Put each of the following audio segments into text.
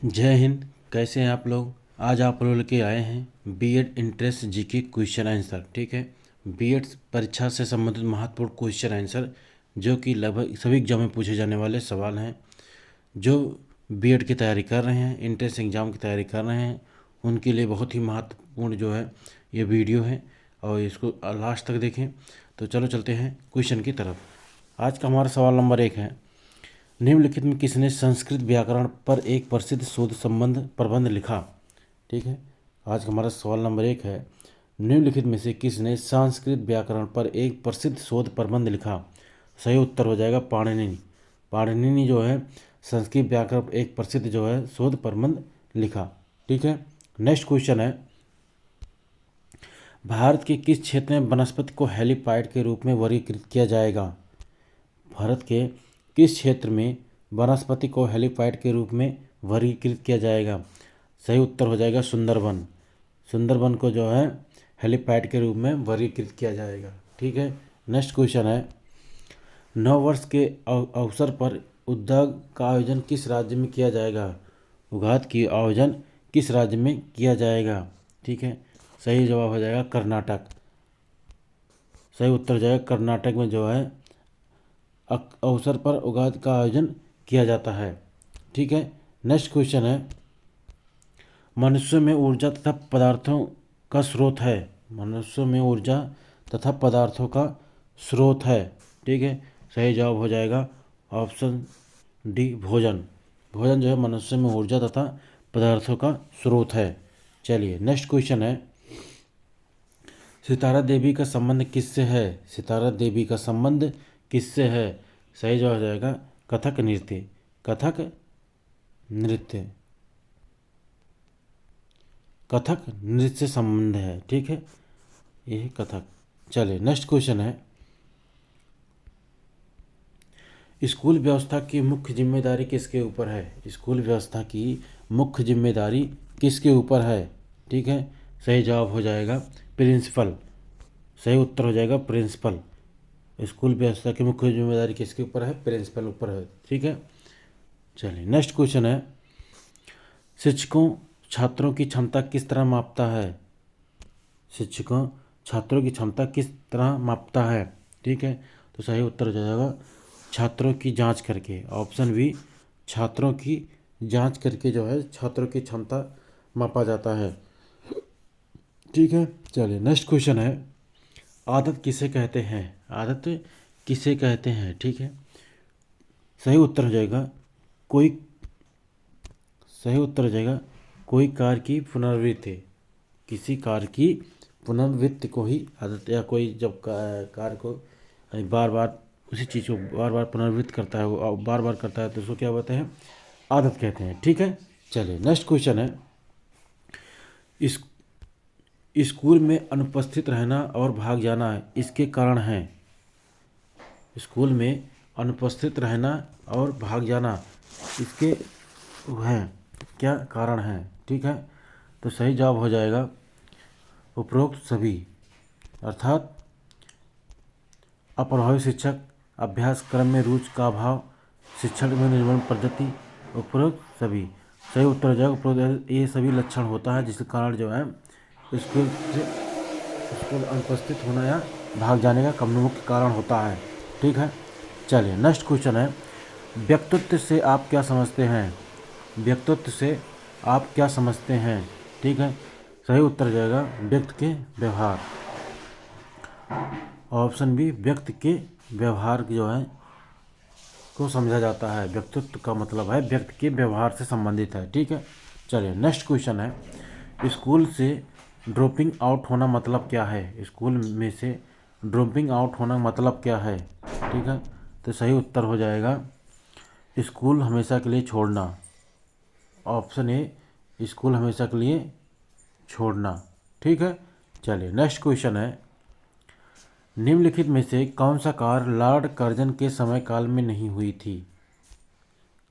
जय हिंद। कैसे हैं आप लोग। आज आप लोग लेके आए हैं BEd entrance GK question answer. ठीक है, बीएड परीक्षा से संबंधित महत्वपूर्ण क्वेश्चन आंसर जो कि लगभग सभी एग्जाम में पूछे जाने वाले सवाल हैं। जो बीएड की तैयारी कर रहे हैं, इंट्रेंस एग्ज़ाम की तैयारी कर रहे हैं, उनके लिए बहुत ही महत्वपूर्ण जो है ये वीडियो है और इसको लास्ट तक देखें। तो चलो चलते हैं क्वेश्चन की तरफ। आज का हमारा सवाल नंबर 1 है, निम्नलिखित में किसने संस्कृत व्याकरण पर एक प्रसिद्ध शोध संबंध प्रबंध लिखा। ठीक है, आज का हमारा सवाल नंबर 1 है, निम्नलिखित में से किसने संस्कृत व्याकरण पर एक प्रसिद्ध शोध प्रबंध लिखा। सही उत्तर हो जाएगा पाणिनि। पाणिनि जो है संस्कृत व्याकरण पर एक प्रसिद्ध जो है शोध प्रबंध लिखा। ठीक है, नेक्स्ट क्वेश्चन है, भारत के किस क्षेत्र में वनस्पति को हेलीपैड के रूप में वर्गीकृत किया जाएगा। भारत के किस क्षेत्र में वनस्पति को हेलीपैड के रूप में वर्गीकृत किया जाएगा। सही उत्तर हो जाएगा सुंदरबन। सुंदरबन को जो है हेलीपैड के रूप में वर्गीकृत किया जाएगा। ठीक है, नेक्स्ट क्वेश्चन है, नव वर्ष के अवसर पर उद्योग का आयोजन किस राज्य में किया जाएगा। उगाद की आयोजन किस राज्य में किया जाएगा। ठीक है, सही जवाब हो जाएगा कर्नाटक। सही उत्तर हो जाएगा कर्नाटक में जो है अवसर पर उगाद का आयोजन किया जाता है। ठीक है, नेक्स्ट क्वेश्चन है, मनुष्य में ऊर्जा तथा पदार्थों का स्रोत है। मनुष्य में ऊर्जा तथा पदार्थों का स्रोत है। ठीक है, सही जवाब हो जाएगा ऑप्शन डी भोजन। भोजन जो है मनुष्य में ऊर्जा तथा पदार्थों का स्रोत है। चलिए नेक्स्ट क्वेश्चन है, सितारा देवी का संबंध किससे है। सितारा देवी का संबंध किससे है। सही जवाब हो जाएगा कथक नृत्य। कथक नृत्य, कथक नृत्य से संबंध है। ठीक है, यह कथक। चलिए नेक्स्ट क्वेश्चन है, स्कूल व्यवस्था की मुख्य जिम्मेदारी किसके ऊपर है। स्कूल व्यवस्था की मुख्य जिम्मेदारी किसके ऊपर है। ठीक है, सही जवाब हो जाएगा प्रिंसिपल। सही उत्तर हो जाएगा प्रिंसिपल। स्कूल व्यवस्था की मुख्य जिम्मेदारी किसके ऊपर है, प्रिंसिपल ऊपर है। ठीक है, चलिए नेक्स्ट क्वेश्चन है, शिक्षकों छात्रों की क्षमता किस तरह मापता है। शिक्षकों छात्रों की क्षमता किस तरह मापता है। ठीक है, तो सही उत्तर हो जाएगा छात्रों की जांच करके। ऑप्शन बी, छात्रों की जांच करके जो है छात्रों की क्षमता मापा जाता है। ठीक है, चलिए नेक्स्ट क्वेश्चन है, आदत किसे कहते हैं। आदत किसे कहते हैं। ठीक है, सही उत्तर हो जाएगा कोई। सही उत्तर हो जाएगा कोई कार्य की पुनरावृत्ति। किसी कार्य की पुनरावृत्ति को ही आदत, या कोई जब कार्य को बार बार उसी चीज़ को बार बार पुनरावृत्त करता है, वो बार बार करता है, तो उसको क्या बोलते हैं, आदत कहते हैं। ठीक है, चलिए नेक्स्ट क्वेश्चन है, इस स्कूल में अनुपस्थित रहना और भाग जाना इसके कारण हैं। स्कूल में अनुपस्थित रहना और भाग जाना इसके हैं, क्या कारण हैं। ठीक है, तो सही जवाब हो जाएगा उपरोक्त सभी, अर्थात अप्रभावी शिक्षक, अभ्यासक्रम में रुचि का अभाव, शिक्षण में निर्माण पद्धति, उपरोक्त सभी। सही उत्तर हो जाएगा उपरोक्त ये सभी लक्षण होता है जिसके कारण जो है स्कूल अनुपस्थित होना या भाग जाने का कम मुख्य कारण होता है। ठीक है, चलिए नेक्स्ट क्वेश्चन है, व्यक्तित्व से आप क्या समझते हैं। व्यक्तित्व से आप क्या समझते हैं। ठीक है, सही उत्तर हो जाएगा व्यक्ति के व्यवहार। ऑप्शन बी, व्यक्ति के व्यवहार जो है को समझा जाता है। व्यक्तित्व का मतलब है व्यक्ति के व्यवहार से संबंधित है। ठीक है, चलिए नेक्स्ट क्वेश्चन है, स्कूल से ड्रॉपिंग आउट होना मतलब क्या है। स्कूल में से ड्रॉपिंग आउट होना मतलब क्या है। ठीक है, तो सही उत्तर हो जाएगा स्कूल हमेशा के लिए छोड़ना। ऑप्शन ए, स्कूल हमेशा के लिए छोड़ना। ठीक है, चलिए नेक्स्ट क्वेश्चन है, निम्नलिखित में से कौन सा कार्य लॉर्ड कर्जन के समय काल में नहीं हुई थी।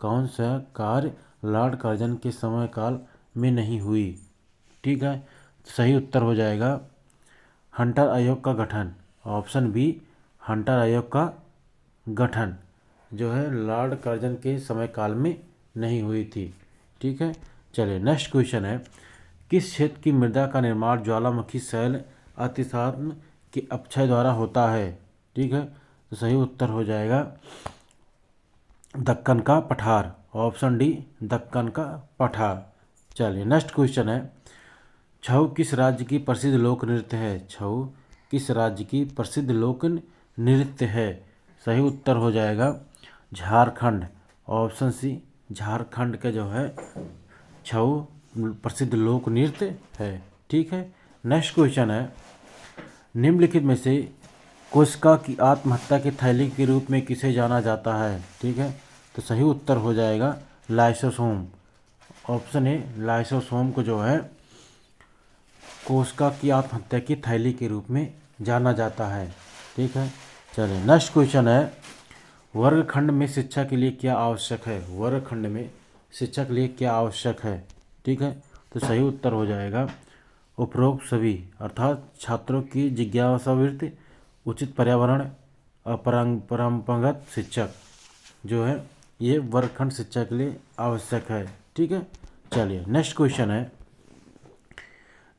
कौन सा कार्य लॉर्ड कर्जन के समय काल में नहीं हुई। ठीक है, सही उत्तर हो जाएगा हंटर आयोग का गठन। ऑप्शन बी, हंटर आयोग का गठन जो है लॉर्ड कर्जन के समय काल में नहीं हुई थी। ठीक है। चलिए नेक्स्ट क्वेश्चन है, किस क्षेत्र की मृदा का निर्माण ज्वालामुखी शैल अतिसार के अपक्षय द्वारा होता है? ठीक है, तो सही उत्तर हो जाएगा दक्कन का पठार, ऑप्शन डी दक्कन का पठार। चलिए नेक्स्ट क्वेश्चन है, छऊ किस राज्य की प्रसिद्ध लोक नृत्य है? छऊ किस राज्य की प्रसिद्ध लोक नृत्य है? सही उत्तर हो जाएगा झारखंड, ऑप्शन सी झारखंड का जो है छऊ प्रसिद्ध लोक नृत्य है। ठीक है। नेक्स्ट क्वेश्चन है, निम्नलिखित में से कोशिका की आत्महत्या की थैली के रूप में किसे जाना जाता है? ठीक है, तो सही उत्तर हो जाएगा लाइसोसोम, ऑप्शन ए लाइसोसोम को जो है कोशिका की आत्महत्या की थैली के रूप में जाना जाता है। ठीक है। चलिए नेक्स्ट क्वेश्चन है, वर्गखंड में शिक्षा के लिए क्या आवश्यक है? वर्गखंड में शिक्षा के लिए क्या आवश्यक है? ठीक है, तो सही उत्तर हो जाएगा उपरोक्त सभी, अर्थात छात्रों की जिज्ञासावृत्ति, उचित पर्यावरण, अपरंपरागत शिक्षक जो है ये वर्गखंड शिक्षा के लिए आवश्यक है। ठीक है। चलिए नेक्स्ट क्वेश्चन है,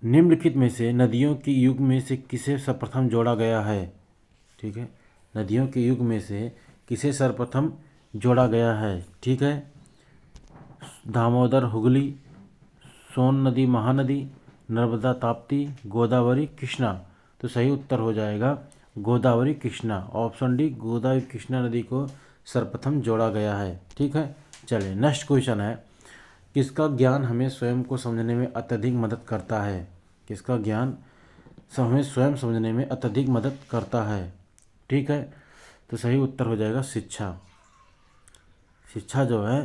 निम्नलिखित में से नदियों के युग में से किसे सर्वप्रथम जोड़ा गया है? ठीक है, नदियों के युग में से किसे सर्वप्रथम जोड़ा गया है? ठीक है, दामोदर हुगली, सोन नदी महानदी, नर्मदा ताप्ती, गोदावरी कृष्णा। तो सही उत्तर हो जाएगा गोदावरी कृष्णा, ऑप्शन डी गोदावरी कृष्णा नदी को सर्वप्रथम जोड़ा गया है। ठीक है। चलिए नेक्स्ट क्वेश्चन है, किसका ज्ञान हमें स्वयं को समझने में अत्यधिक मदद करता है? किसका ज्ञान हमें स्वयं समझने में अत्यधिक मदद करता है? ठीक है, तो सही उत्तर हो जाएगा शिक्षा। शिक्षा जो है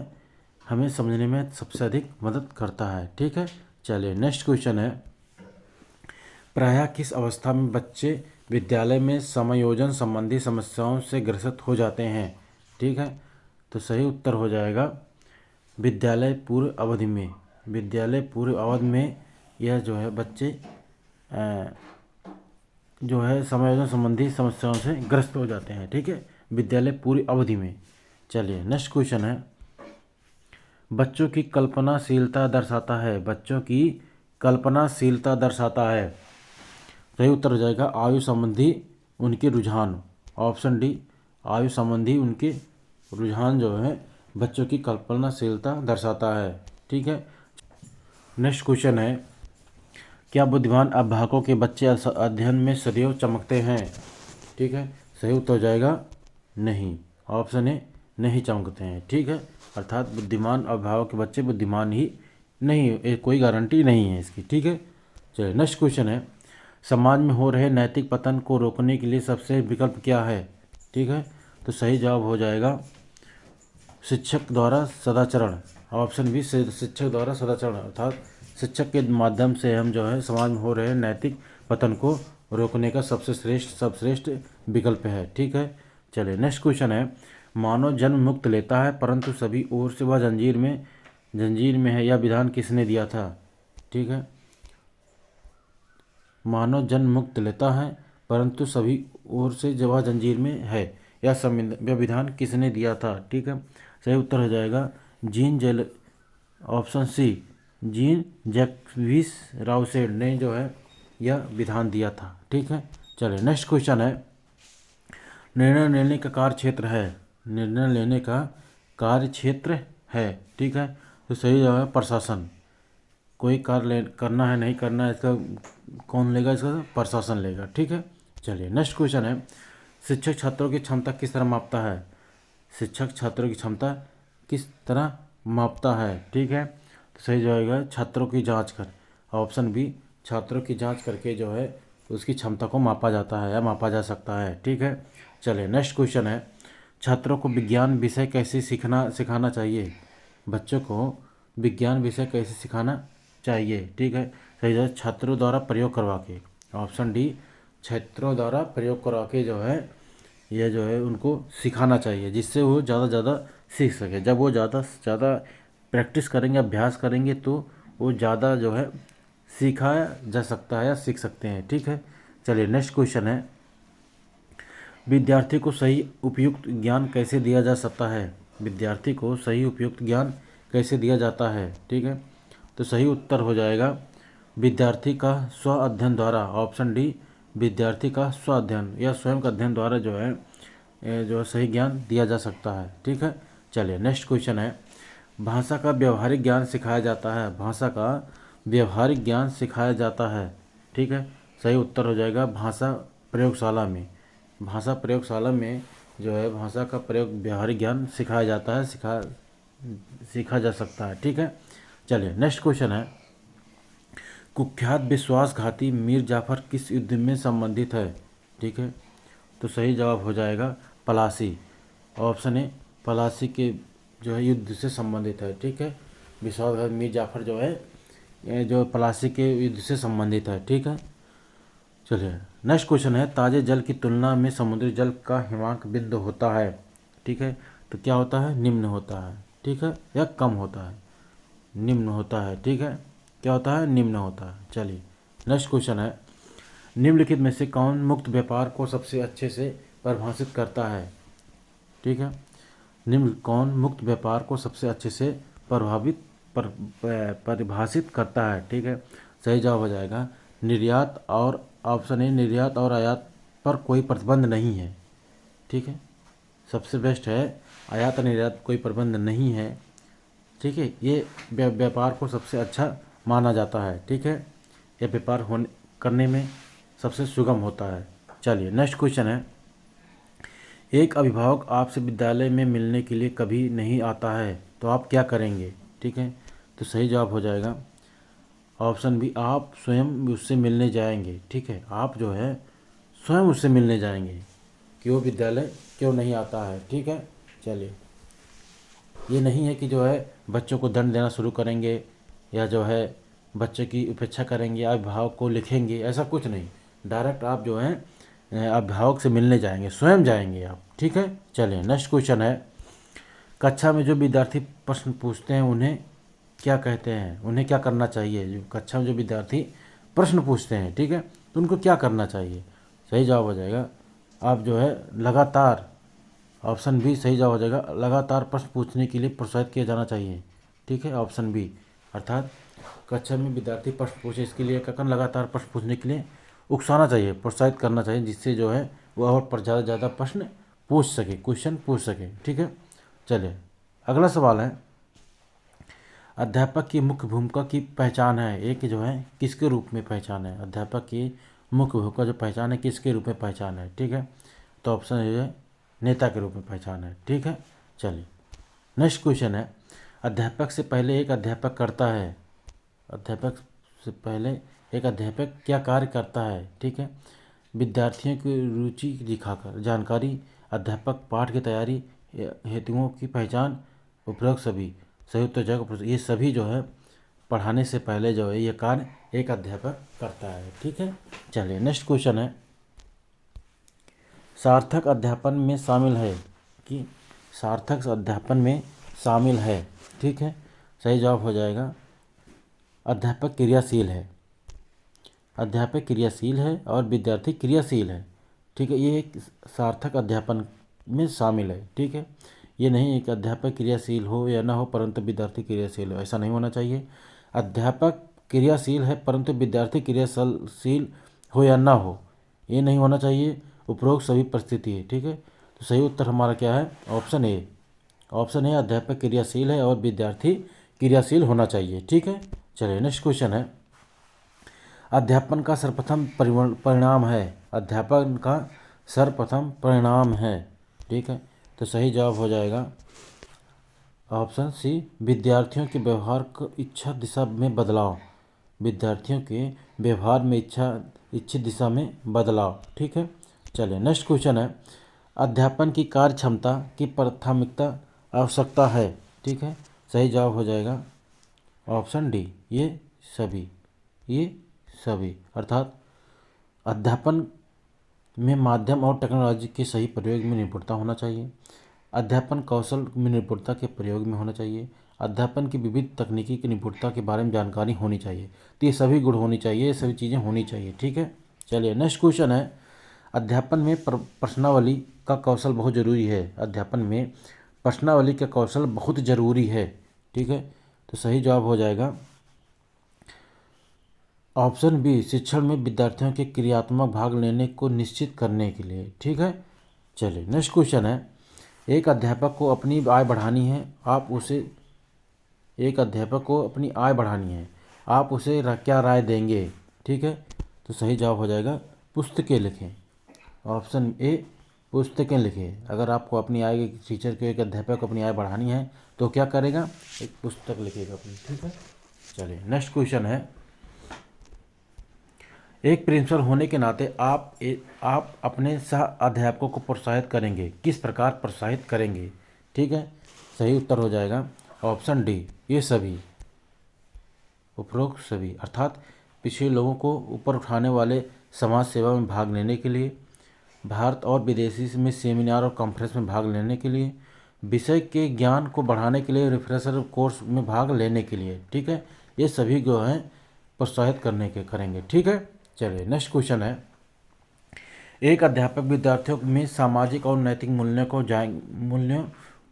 हमें समझने में सबसे अधिक मदद करता है। ठीक है। चलिए नेक्स्ट क्वेश्चन है, प्रायः किस अवस्था में बच्चे विद्यालय में समायोजन संबंधी समस्याओं से ग्रसित हो जाते हैं? ठीक है, तो सही उत्तर हो जाएगा विद्यालय पूर्व अवधि में। विद्यालय पूर्व अवधि में यह जो है बच्चे जो है समायोजन संबंधी समस्याओं से ग्रस्त हो जाते हैं। ठीक है, विद्यालय पूरी अवधि में। चलिए नेक्स्ट क्वेश्चन है, बच्चों की कल्पनाशीलता दर्शाता है। बच्चों की कल्पनाशीलता दर्शाता है। सही उत्तर हो जाएगा आयु संबंधी उनके रुझान, ऑप्शन डी आयु संबंधी उनके रुझान जो है बच्चों की कल्पनाशीलता दर्शाता है। ठीक है। नेक्स्ट क्वेश्चन है, क्या बुद्धिमान अभिभावकों के बच्चे अध्ययन में सदैव चमकते हैं? ठीक है, सही उत्तर हो जाएगा नहीं, ऑप्शन ए नहीं चमकते हैं। ठीक है, अर्थात बुद्धिमान अभिभावक के बच्चे बुद्धिमान ही नहीं, कोई गारंटी नहीं है इसकी। ठीक है। चलिए नेक्स्ट क्वेश्चन है, समाज में हो रहे नैतिक पतन को रोकने के लिए सबसे विकल्प क्या है? ठीक है, तो सही जवाब हो जाएगा शिक्षक द्वारा सदाचरण, ऑप्शन बी शिक्षक द्वारा सदाचरण, अर्थात शिक्षक के माध्यम से हम जो है समाज में हो रहे नैतिक पतन को रोकने का सर्वश्रेष्ठ विकल्प है। ठीक है। चलिए नेक्स्ट क्वेश्चन है, मानव जन्म मुक्त लेता है परंतु सभी ओर से वह जंजीर में है, यह विधान किसने दिया था? ठीक है, मानव जन्म मुक्त लेता है परंतु सभी ओर से वह जंजीर में है, यह विधान किसने दिया था? ठीक है, सही उत्तर हो जाएगा ऑप्शन सी जीन जैक्विस राउसेट ने जो है यह विधान दिया था। ठीक है। चलिए नेक्स्ट क्वेश्चन है, निर्णय लेने का कार्य क्षेत्र है। निर्णय लेने का कार्य क्षेत्र है। ठीक है, तो सही जवाब है प्रशासन। कोई कार्य करना है नहीं करना है इसका कौन लेगा? इसका प्रशासन लेगा। ठीक है। चलिए नेक्स्ट क्वेश्चन है, शिक्षक छात्रों की क्षमता किस तरह मापता है? शिक्षक छात्रों की क्षमता किस तरह मापता है? ठीक है, तो सही जाएगा छात्रों की जांच कर, ऑप्शन बी छात्रों की जांच करके जो है उसकी क्षमता को मापा जाता है या मापा जा सकता है। ठीक है। चलिए नेक्स्ट क्वेश्चन है, छात्रों को विज्ञान विषय कैसे सिखाना चाहिए? बच्चों को विज्ञान विषय कैसे सिखाना चाहिए? ठीक है, सही जवाब छात्रों द्वारा प्रयोग करवा के, ऑप्शन डी छात्रों द्वारा प्रयोग करवा के जो है यह जो है उनको सिखाना चाहिए, जिससे वो ज़्यादा सीख सके। जब वो ज़्यादा से ज़्यादा प्रैक्टिस करेंगे, अभ्यास करेंगे तो वो ज़्यादा जो है सिखाया जा सकता है या सीख सकते हैं। ठीक है। चलिए नेक्स्ट क्वेश्चन है, विद्यार्थी को सही उपयुक्त ज्ञान कैसे दिया जा सकता है? विद्यार्थी को सही उपयुक्त ज्ञान कैसे दिया जाता है, ठीक है। तो सही उत्तर हो जाएगा विद्यार्थी का स्व अध्ययन द्वारा, ऑप्शन डी, विद्यार्थी का स्व अध्ययन या स्वयं का अध्ययन द्वारा जो है सही ज्ञान दिया जा सकता है, ठीक है। चलिए नेक्स्ट क्वेश्चन है, भाषा का व्यवहारिक ज्ञान सिखाया जाता है, भाषा का व्यवहारिक ज्ञान सिखाया जाता है, ठीक है। सही उत्तर हो जाएगा भाषा प्रयोगशाला में, भाषा प्रयोगशाला में जो है भाषा का प्रयोग व्यवहारिक ज्ञान सिखाया जाता है, सीखा जा सकता है, ठीक है। चलिए नेक्स्ट क्वेश्चन है, कुख्यात विश्वासघाती मीर जाफर किस युद्ध में संबंधित है, ठीक है। तो सही जवाब हो जाएगा पलासी, ऑप्शन ए, पलासी के जो है युद्ध से संबंधित है, ठीक है। विश्वासघाती मीर जाफर जो है ये जो पलासी के युद्ध से संबंधित है, ठीक है। चलिए नेक्स्ट क्वेश्चन है, ताज़े जल की तुलना में समुद्री जल का हिमांक बिंदु होता है, ठीक है। तो क्या होता है, निम्न होता है, ठीक है, या कम होता है, निम्न होता है, ठीक है। क्या होता है, निम्न होता है। चलिए नेक्स्ट क्वेश्चन है, निम्नलिखित में से कौन मुक्त व्यापार को सबसे अच्छे से परिभाषित करता है, ठीक है। कौन मुक्त व्यापार को सबसे अच्छे से परिभाषित करता है, ठीक है। सही जवाब हो जाएगा निर्यात, और ऑप्शन ए, निर्यात और आयात पर कोई प्रतिबंध नहीं है, ठीक है। सबसे बेस्ट है आयात और निर्यात कोई प्रतिबंध नहीं है, ठीक है। ये व्यापार को सबसे अच्छा माना जाता है, ठीक है। यह व्यापार करने में सबसे सुगम होता है। चलिए नेक्स्ट क्वेश्चन है, एक अभिभावक आपसे विद्यालय में मिलने के लिए कभी नहीं आता है तो आप क्या करेंगे, ठीक है। तो सही जवाब हो जाएगा ऑप्शन बी, आप स्वयं उससे मिलने जाएंगे, ठीक है। आप जो है स्वयं उससे मिलने जाएंगे कि वो विद्यालय क्यों नहीं आता है, ठीक है। चलिए ये नहीं है कि जो है बच्चों को दंड देना शुरू करेंगे या जो है बच्चे की उपेक्षा करेंगे या अभिभावक को लिखेंगे, ऐसा कुछ नहीं। डायरेक्ट आप जो है अभिभावक से मिलने जाएंगे, स्वयं जाएंगे आप, ठीक है। चलिए नेक्स्ट क्वेश्चन है, कक्षा में जो विद्यार्थी प्रश्न पूछते हैं उन्हें क्या कहते हैं, उन्हें क्या करना चाहिए। जो कक्षा में जो विद्यार्थी प्रश्न पूछते हैं, ठीक है, तो उनको क्या करना चाहिए। सही जवाब हो जाएगा आप जो है लगातार, ऑप्शन बी सही जवाब हो जाएगा, लगातार प्रश्न पूछने के लिए प्रोत्साहित किया जाना चाहिए, ठीक है। ऑप्शन बी, अर्थात कक्षा में विद्यार्थी प्रश्न पूछे इसके लिए क्या करना, लगातार प्रश्न पूछने के लिए उकसाना चाहिए, प्रोत्साहित करना चाहिए, जिससे जो है वह और पर ज़्यादा ज़्यादा प्रश्न पूछ सके, क्वेश्चन पूछ सके, ठीक है। चलिए अगला सवाल है, अध्यापक की मुख्य भूमिका की पहचान है, एक जो है किसके रूप में पहचान है, अध्यापक की मुख्य भूमिका जो पहचान है किसके रूप में पहचान है, ठीक है। तो ऑप्शन है नेता के रूप में पहचान है, ठीक है। चलिए नेक्स्ट क्वेश्चन है, अध्यापक से पहले एक अध्यापक करता है, अध्यापक से पहले एक अध्यापक क्या कार्य करता है, ठीक है। विद्यार्थियों की रुचि दिखाकर जानकारी, अध्यापक पाठ की तैयारी, हेतुओं की पहचान, उपरोक्त सभी। सही उत्तर जगह ये सभी जो है पढ़ाने से पहले जो है ये कार्य एक अध्यापक करता है, ठीक है। चलिए नेक्स्ट क्वेश्चन है, सार्थक अध्यापन में शामिल है कि सार्थक अध्यापन में शामिल है, ठीक है। सही जवाब हो जाएगा अध्यापक क्रियाशील है, अध्यापक क्रियाशील है और विद्यार्थी क्रियाशील है, ठीक है। ये एक सार्थक अध्यापन में शामिल है, ठीक है। ये नहीं है कि अध्यापक क्रियाशील हो या ना हो परंतु विद्यार्थी क्रियाशील हो, ऐसा नहीं होना चाहिए। अध्यापक क्रियाशील है परंतु विद्यार्थी क्रियाशील हो या ना हो, ये नहीं होना चाहिए। उपरोक्त सभी परिस्थिति है, ठीक है। तो सही उत्तर हमारा क्या है, ऑप्शन ए, ऑप्शन ए, अध्यापक क्रियाशील है और विद्यार्थी क्रियाशील होना चाहिए, ठीक है। चलिए नेक्स्ट क्वेश्चन है, अध्यापन का सर्वप्रथम परिणाम है, अध्यापन का सर्वप्रथम परिणाम है, ठीक है। तो सही जवाब हो जाएगा ऑप्शन सी, विद्यार्थियों के व्यवहार को इच्छा दिशा में बदलाव, विद्यार्थियों के व्यवहार में इच्छित दिशा में बदलाव, ठीक है। चलिए नेक्स्ट क्वेश्चन है, अध्यापन की कार्य क्षमता की प्राथमिकता आवश्यकता है, ठीक है। सही जवाब हो जाएगा ऑप्शन डी, ये सभी, अर्थात अध्यापन में माध्यम और टेक्नोलॉजी के सही प्रयोग में निपुणता होना चाहिए, अध्यापन कौशल में निपुणता के प्रयोग में होना चाहिए, अध्यापन की विविध तकनीकी की निपुणता के बारे में जानकारी होनी चाहिए। तो ये सभी गुण होनी चाहिए, ये सभी चीज़ें होनी चाहिए, ठीक है। चलिए नेक्स्ट क्वेश्चन है, अध्यापन में प्रश्नावली का कौशल बहुत ज़रूरी है, अध्यापन में प्रश्नावली का कौशल बहुत ज़रूरी है, ठीक है। तो सही जवाब हो जाएगा ऑप्शन बी, शिक्षण में विद्यार्थियों के क्रियात्मक भाग लेने को निश्चित करने के लिए। ठीक है। चलिए नेक्स्ट क्वेश्चन है, एक अध्यापक को अपनी आय बढ़ानी है, आप उसे क्या राय देंगे। ठीक है। तो सही जवाब हो जाएगा पुस्तकें लिखें। ऑप्शन ए, पुस्तकें लिखें। अगर आपको अपनी आय, टीचर को, एक अध्यापक को अपनी आय बढ़ानी है तो क्या करेगा, एक पुस्तक लिखेगा अपनी। ठीक है। चलिए नेक्स्ट क्वेश्चन है, एक प्रिंसिपल होने के नाते आप अपने सह अध्यापकों को प्रोत्साहित करेंगे, किस प्रकार प्रोत्साहित करेंगे। ठीक है। सही उत्तर हो जाएगा ऑप्शन डी, ये सभी, उपरोक्त सभी, अर्थात पिछड़े लोगों को ऊपर उठाने वाले समाज सेवा में भाग लेने के लिए, भारत और विदेशी में सेमिनार और कॉन्फ्रेंस में भाग लेने के लिए, विषय के ज्ञान को बढ़ाने के लिए रिफ्रेशर कोर्स में भाग लेने के लिए। ठीक है। ये सभी जो हैं प्रोत्साहित करेंगे। ठीक है। चलिए नेक्स्ट क्वेश्चन है, एक अध्यापक विद्यार्थियों में सामाजिक और नैतिक मूल्यों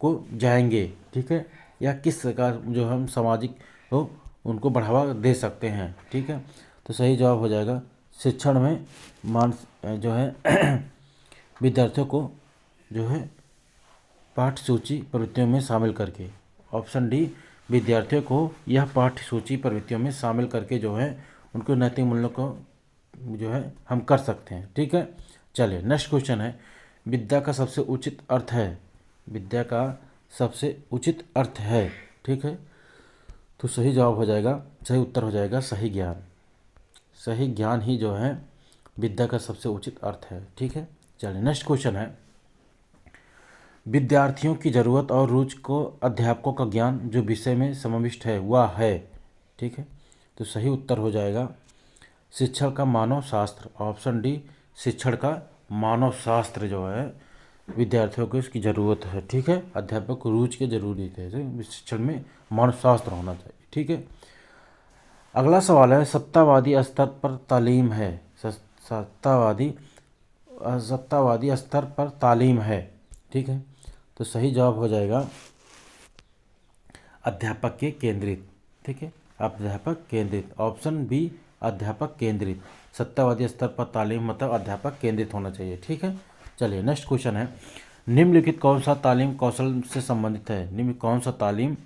को जाएंगे। ठीक है। या किस प्रकार जो हम सामाजिक हो उनको बढ़ावा दे सकते हैं। ठीक है। तो सही जवाब हो जाएगा शिक्षण में जो है विद्यार्थियों को जो है पाठ्य सूची प्रवृत्तियों में शामिल करके। ऑप्शन डी, विद्यार्थियों को यह पाठ्य सूची प्रवृत्तियों में शामिल करके जो है उनको नैतिक मूल्यों को जो है हम कर सकते हैं। ठीक है। चलिए नेक्स्ट क्वेश्चन है, विद्या का सबसे उचित अर्थ है। विद्या का सबसे उचित अर्थ है। ठीक है। तो सही जवाब हो जाएगा, सही उत्तर हो जाएगा सही ज्ञान। सही ज्ञान ही जो है विद्या का सबसे उचित अर्थ है। ठीक है। चलिए नेक्स्ट क्वेश्चन है, विद्यार्थियों की ज़रूरत और रुचि को अध्यापकों का ज्ञान जो विषय में समाविष्ट है वह है। ठीक है। तो सही उत्तर हो जाएगा शिक्षण का मानव शास्त्र। ऑप्शन डी, शिक्षण का मानव शास्त्र जो है विद्यार्थियों को इसकी ज़रूरत है। ठीक है। अध्यापक को रुचि की जरूरी है, शिक्षण में मानव शास्त्र होना चाहिए। ठीक है। अगला सवाल है, सत्तावादी स्तर पर तालीम है। सत्तावादी स्तर पर तालीम है। ठीक है। तो सही जवाब हो जाएगा अध्यापक के केंद्रित। ठीक है। अध्यापक केंद्रित। ऑप्शन बी, अध्यापक केंद्रित। सत्तावादी स्तर पर तालीम मतलब अध्यापक केंद्रित होना चाहिए। ठीक है। चलिए नेक्स्ट क्वेश्चन है, निम्नलिखित कौन सा तालीम कौशल से संबंधित है। निम्न कौन सा तालीम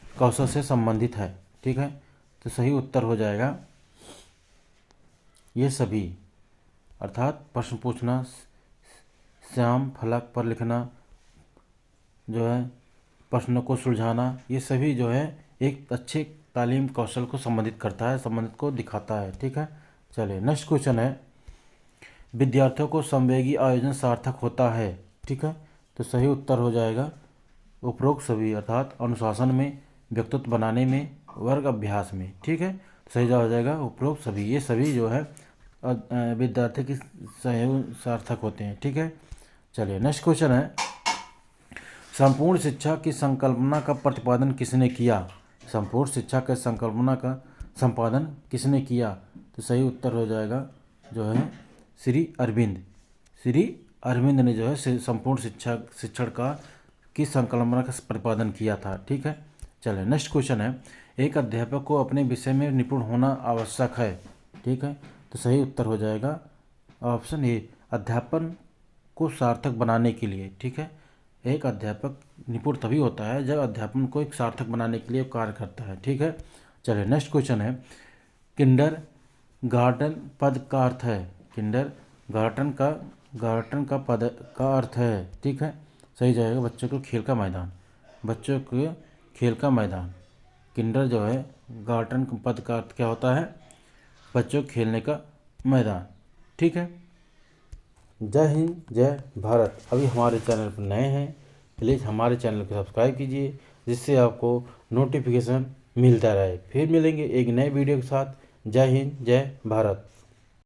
कौशल से संबंधित है। ठीक है। तो सही उत्तर हो जाएगा ये सभी, अर्थात प्रश्न पूछना, श्याम फलक पर लिखना, जो है प्रश्नों को सुलझाना, ये सभी जो है एक अच्छे तालीम कौशल को संबंधित करता है, संबंधित को दिखाता है। ठीक है। चलिए नेक्स्ट क्वेश्चन है, विद्यार्थियों को समवेगी आयोजन सार्थक होता है। ठीक है। तो सही उत्तर हो जाएगा उपरोक्त सभी, अर्थात अनुशासन में, व्यक्तित्व बनाने में, वर्ग अभ्यास में। ठीक है। तो सही जवाब हो जाएगा उपरोक्त सभी, ये सभी जो है विद्यार्थी की सहयोग सार्थक होते हैं। ठीक है। चलिए नेक्स्ट क्वेश्चन है, संपूर्ण शिक्षा की संकल्पना का प्रतिपादन किसने किया। संपूर्ण शिक्षा के संकल्पना का संपादन किसने किया। तो सही उत्तर हो जाएगा जो है श्री अरविंद ने जो है संपूर्ण शिक्षण की संकल्पना का प्रतिपादन किया था। ठीक है। चलिए नेक्स्ट क्वेश्चन है, एक अध्यापक को अपने विषय में निपुण होना आवश्यक है। ठीक है। तो सही उत्तर हो जाएगा ऑप्शन ए, अध्यापन को सार्थक बनाने के लिए। ठीक है। एक अध्यापक निपुण तभी होता है जब अध्यापन को एक सार्थक बनाने के लिए कार्य करता है। ठीक है। चलिए नेक्स्ट क्वेश्चन है, किंडर गार्डन पद का अर्थ है। किंडर गार्डन का पद का अर्थ है। ठीक है। सही जाएगा बच्चों को खेल का मैदान। बच्चों के खेल का मैदान। किंडर जो है गार्डन पद का अर्थ क्या होता है, बच्चों खेलने का मैदान। ठीक है। जय हिंद, जय भारत। अभी हमारे चैनल पर नए हैं, प्लीज़ हमारे चैनल को सब्सक्राइब कीजिए, जिससे आपको नोटिफिकेशन मिलता रहे। फिर मिलेंगे एक नए वीडियो के साथ। जय हिंद, जय भारत।